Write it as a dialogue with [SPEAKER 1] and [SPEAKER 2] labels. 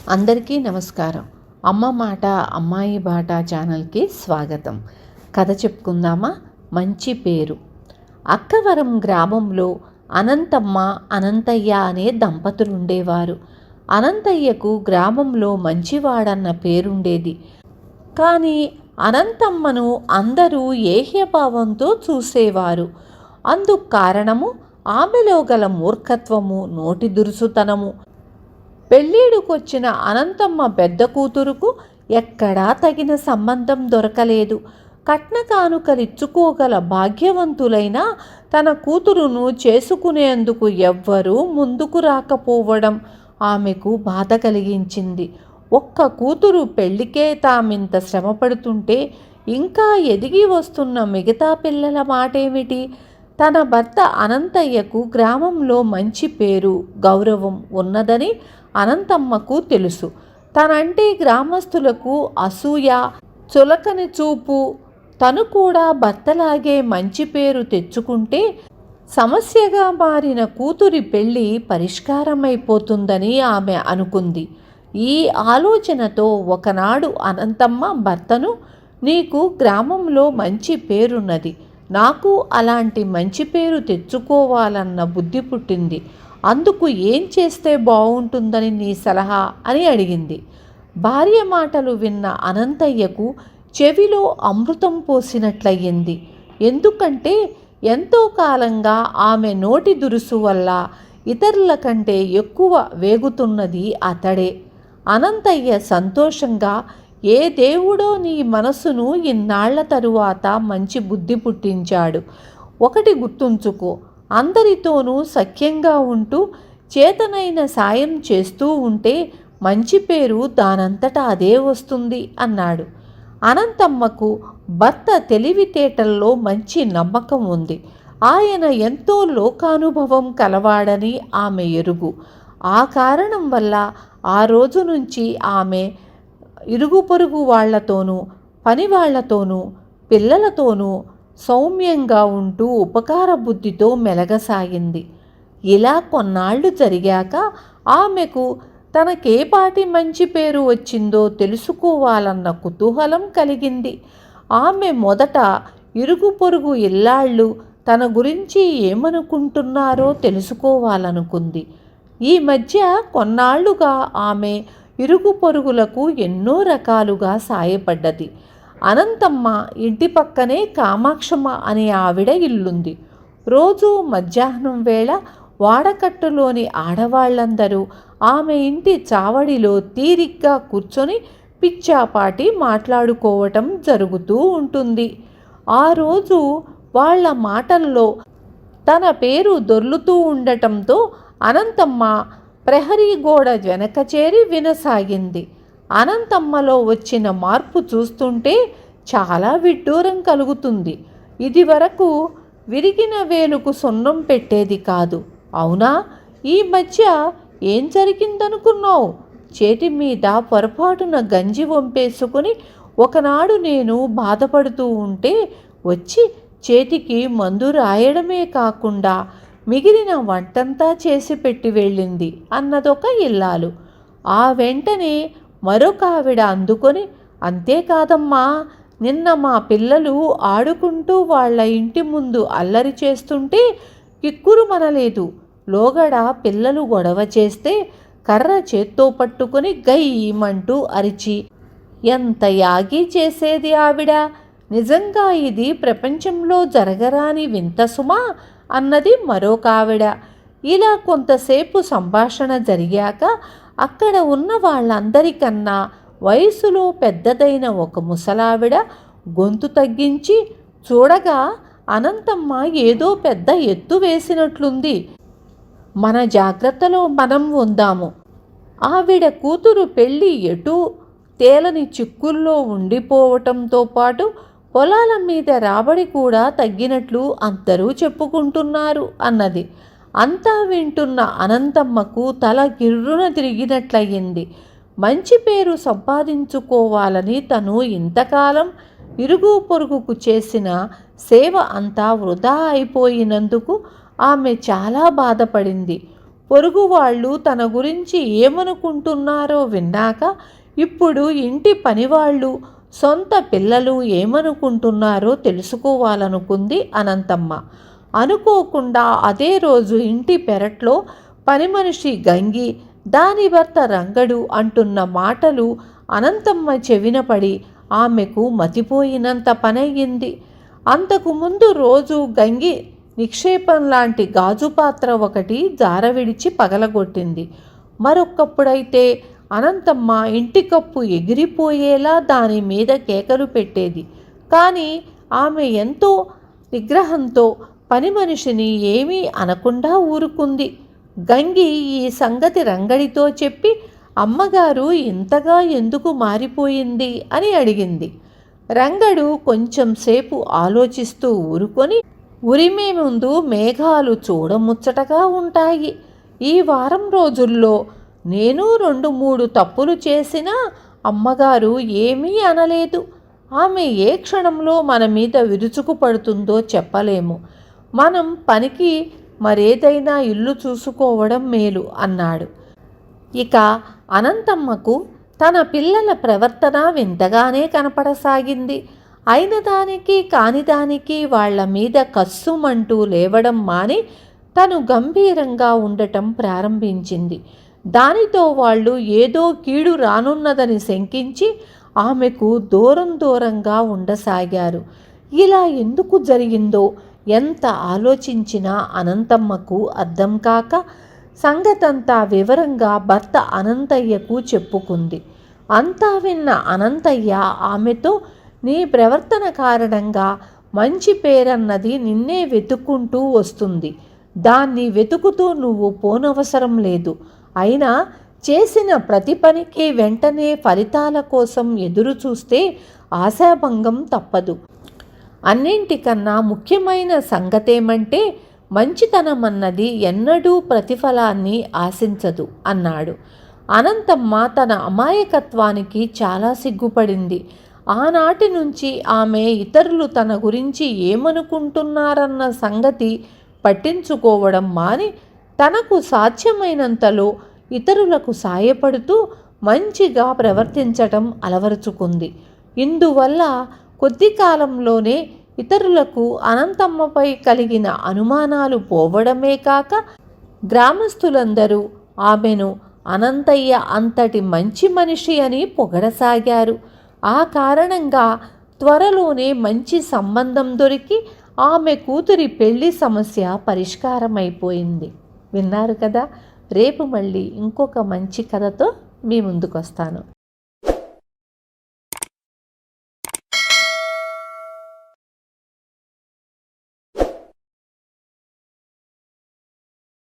[SPEAKER 1] అందరికీ నమస్కారం. అమ్మ మాట అమ్మాయి బాట ఛానల్కి స్వాగతం. కథ చెప్పుకుందామా? మంచి పేరు. అక్కవరం గ్రామంలో అనంతమ్మ, అనంతయ్య అనే దంపతులు ఉండేవారు. అనంతయ్యకు గ్రామంలో మంచివాడన్న పేరుండేది. కానీ అనంతమ్మను అందరూ ఏహ్యభావంతో చూసేవారు. అందుకు కారణము ఆమెలో గల మూర్ఖత్వము, నోటి దురుసుతనము. పెళ్ళీడుకొచ్చిన అనంతమ్మ పెద్ద కూతురుకు ఎక్కడా తగిన సంబంధం దొరకలేదు. కట్న కానుకలిచ్చుకోగల భాగ్యవంతులైన తన కూతురును చేసుకునేందుకు ఎవ్వరూ ముందుకు రాకపోవడం ఆమెకు బాధ కలిగించింది. ఒక్క కూతురు పెళ్లికే తామింత శ్రమపడుతుంటే ఇంకా ఎదిగి వస్తున్న మిగతా పిల్లల మాటేమిటి? తన భర్త అనంతయ్యకు గ్రామంలో మంచి పేరు, గౌరవం ఉన్నదని అనంతమ్మకు తెలుసు. తనంటే గ్రామస్తులకు అసూయ, చులకని చూపు. తను కూడా భర్తలాగే మంచి పేరు తెచ్చుకుంటే సమస్యగా మారిన కూతురి పెళ్ళి పరిష్కారమైపోతుందని ఆమె అనుకుంది. ఈ ఆలోచనతో ఒకనాడు అనంతమ్మ భర్తను, నీకు గ్రామంలో మంచి పేరున్నది, నాకు అలాంటి మంచి పేరు తెచ్చుకోవాలన్న బుద్ధి పుట్టింది. అందుకు ఏం చేస్తే బాగుంటుందని నీ సలహా అని అడిగింది. భార్య మాటలు విన్న అనంతయ్యకు చెవిలో అమృతం పోసినట్లయింది. ఎందుకంటే ఎంతో కాలంగా ఆమె నోటి దురుసు వల్ల ఇతరుల కంటే ఎక్కువ వేగుతున్నది అతడే. అనంతయ్య సంతోషంగా, ఏ దేవుడో నీ మనసును ఇన్నాళ్ల తరువాత మంచి బుద్ధి పుట్టించాడు. ఒకటి గుర్తుంచుకో, అందరితోనూ సఖ్యంగా ఉంటూ చేతనైన సాయం చేస్తూ ఉంటే మంచి పేరు దానంతటా అదే వస్తుంది అన్నాడు. అనంతమ్మకు భర్త తెలివితేటల్లో మంచి నమ్మకం ఉంది. ఆయన ఎంతో లోకానుభవం కలవాడని ఆమె ఎరుగు. ఆ కారణం వల్ల ఆ రోజు నుంచి ఆమె ఇరుగు పొరుగు వాళ్లతోనూ, పని వాళ్లతోనూ, పిల్లలతోనూ సౌమ్యంగా ఉంటూ ఉపకార బుద్ధితో మెలగసాగింది. ఇలా కొన్నాళ్లు జరిగాక ఆమెకు తనకేపాటి మంచి పేరు వచ్చిందో తెలుసుకోవాలన్న కుతూహలం కలిగింది. ఆమె మొదట ఇరుగు పొరుగు ఇల్లాళ్ళు తన గురించి ఏమనుకుంటున్నారో తెలుసుకోవాలనుకుంది. ఈ మధ్య కొన్నాళ్లుగా ఆమె ఇరుగు పొరుగులకు ఎన్నో రకాలుగా సాయపడ్డది. అనంతమ్మ ఇంటి పక్కనే కామాక్షమ్మ అనే ఆవిడ ఇల్లుంది. రోజు మధ్యాహ్నం వేళ వాడకట్టులోని ఆడవాళ్లందరూ ఆమె ఇంటి చావడిలో తీరిగ్గా కూర్చొని పిచ్చాపాటి మాట్లాడుకోవటం జరుగుతూ ఉంటుంది. ఆ రోజు వాళ్ల మాటల్లో తన పేరు దొర్లుతూ ఉండటంతో అనంతమ్మ ప్రహరీ గోడ వెనక చేరి వినసాగింది. అనంతమ్మలో వచ్చిన మార్పు చూస్తుంటే చాలా విడ్డూరం కలుగుతుంది. ఇది వరకు విరిగిన వేలుకు సున్నం పెట్టేది కాదు. అవునా? ఈ మధ్య ఏం జరిగిందనుకున్నావు? చేతి మీద పొరపాటున గంజి వంపేసుకుని ఒకనాడు నేను బాధపడుతూ ఉంటే వచ్చి చేతికి మందు రాయడమే కాకుండా మిగిలిన వంటంతా చేసి పెట్టి వెళ్ళింది అన్నదొక ఇల్లాలు. ఆ వెంటనే మరొక ఆవిడ అందుకొని, అంతేకాదమ్మా, నిన్న మా పిల్లలు ఆడుకుంటూ వాళ్ళ ఇంటి ముందు అల్లరి చేస్తుంటే కిక్కురు మనలేదు. లోగడ పిల్లలు గొడవ చేస్తే కర్ర చేత్తో పట్టుకొని గయ్యమంటూ అరిచి ఎంత యాగి చేసేది ఆవిడ. నిజంగా ఇది ప్రపంచంలో జరగరాని వింత సుమా అన్నది మరొక ఆవిడ. ఇలా కొంతసేపు సంభాషణ జరిగాక అక్కడ ఉన్న వాళ్ళందరికన్నా వయసులో పెద్దదైన ఒక ముసలావిడ గొంతు తగ్గించి, చూడగా అనంతమ్మ ఏదో పెద్ద ఎత్తు వేసినట్లుంది, మన జాగ్రత్తలో మనం ఉందాము. ఆవిడ కూతురు పెళ్ళి ఎటూ తేలని చిక్కుల్లో ఉండిపోవటంతో పాటు పొలాల మీద రాబడి కూడా తగ్గినట్లు అందరూ చెప్పుకుంటున్నారు అన్నది. అంతా వింటున్న అనంతమ్మకు తల గిర్రున తిరిగినట్లయింది. మంచి పేరు సంపాదించుకోవాలని తను ఇంతకాలం ఇరుగు పొరుగుకు చేసిన సేవ అంతా వృధా అయిపోయినందుకు ఆమె చాలా బాధపడింది. పొరుగు వాళ్ళు తన గురించి ఏమనుకుంటున్నారో విన్నాక ఇప్పుడు ఇంటి పనివాళ్ళు, సొంత పిల్లలు ఏమనుకుంటున్నారో తెలుసుకోవాలనుకుంది అనంతమ్మ. అనుకోకుండా అదే రోజు ఇంటి పెరట్లో పని మనిషి గంగి, దాని భర్త రంగడు అంటున్న మాటలు అనంతమ్మ చెవిన పడి ఆమెకు మతిపోయినంత పనయ్యింది. అంతకుముందు రోజు గంగి నిక్షేపం లాంటి గాజు పాత్ర ఒకటి జారవిడిచి పగలగొట్టింది. మరొక్కప్పుడైతే అనంతమ్మ ఇంటి కప్పు ఎగిరిపోయేలా దాని మీద కేకలు పెట్టేది. కానీ ఆమె ఎంతో నిగ్రహంతో పని మనిషిని ఏమీ అనకుండా ఊరుకుంది. గంగి ఈ సంగతి రంగడితో చెప్పి అమ్మగారు ఇంతగా ఎందుకు మారిపోయింది అని అడిగింది. రంగడు కొంచెం సేపు ఆలోచిస్తూ ఊరుకొని, ఉరిమే ముందు మేఘాలు చూడముచ్చటగా ఉంటాయి. ఈ వారం రోజుల్లో నేను 2-3 తప్పులు చేసినా అమ్మగారు ఏమీ అనలేదు. ఆమె ఏ క్షణంలో మన మీద విరుచుకు పడుతుందో చెప్పలేము. మనం పనికి మరేదైనా ఇల్లు చూసుకోవడం మేలు అన్నాడు. ఇక అనంతమ్మకు తన పిల్లల ప్రవర్తన వింతగానే కనపడసాగింది. అయిన దానికి కానిదానికి వాళ్ల మీద కస్సుమంటూ లేవడం మాని తను గంభీరంగా ఉండటం ప్రారంభించింది. దానితో వాళ్ళు ఏదో కీడు రానున్నదని శంకించి ఆమెకు దూరంగా ఉండసాగారు. ఇలా ఎందుకు జరిగిందో ఎంత ఆలోచించినా అనంతమ్మకు అర్థం కాక సంగతంతా వివరంగా భర్త అనంతయ్యకు చెప్పుకుంది. అంతా విన్న అనంతయ్య ఆమెతో, నీ ప్రవర్తన కారణంగా మంచి పేరన్నది నిన్నే వెతుక్కుంటూ వస్తుంది. దాన్ని వెతుకుతూ నువ్వు పోనవసరం లేదు. అయినా చేసిన ప్రతి పనికి వెంటనే ఫలితాల కోసం ఎదురు చూస్తే ఆశాభంగం తప్పదు. అన్నింటికన్నా ముఖ్యమైన సంగతేమంటే మంచితనం అన్నది ఎన్నడూ ప్రతిఫలాన్ని ఆశించదు అన్నాడు. అనంతమ్మ తన అమాయకత్వానికి చాలా సిగ్గుపడింది. ఆనాటి నుంచి ఆమె ఇతరులు తన గురించి ఏమనుకుంటున్నారన్న సంగతి పట్టించుకోవడం మాని తనకు సాధ్యమైనంతలో ఇతరులకు సాయపడుతూ మంచిగా ప్రవర్తించటం అలవరుచుకుంది. ఇందువల్ల కొద్ది కాలంలోనే ఇతరులకు అనంతమ్మపై కలిగిన అనుమానాలు పోవడమే కాక గ్రామస్తులందరూ ఆమెను అనంతయ్య అంతటి మంచి మనిషి అని పొగడసాగారు. ఆ కారణంగా త్వరలోనే మంచి సంబంధం దొరికి ఆమె కూతురి పెళ్లి సమస్య పరిష్కారమైపోయింది. విన్నారు కదా. రేపు మళ్ళీ ఇంకొక మంచి కథతో మీ ముందుకు వస్తాను.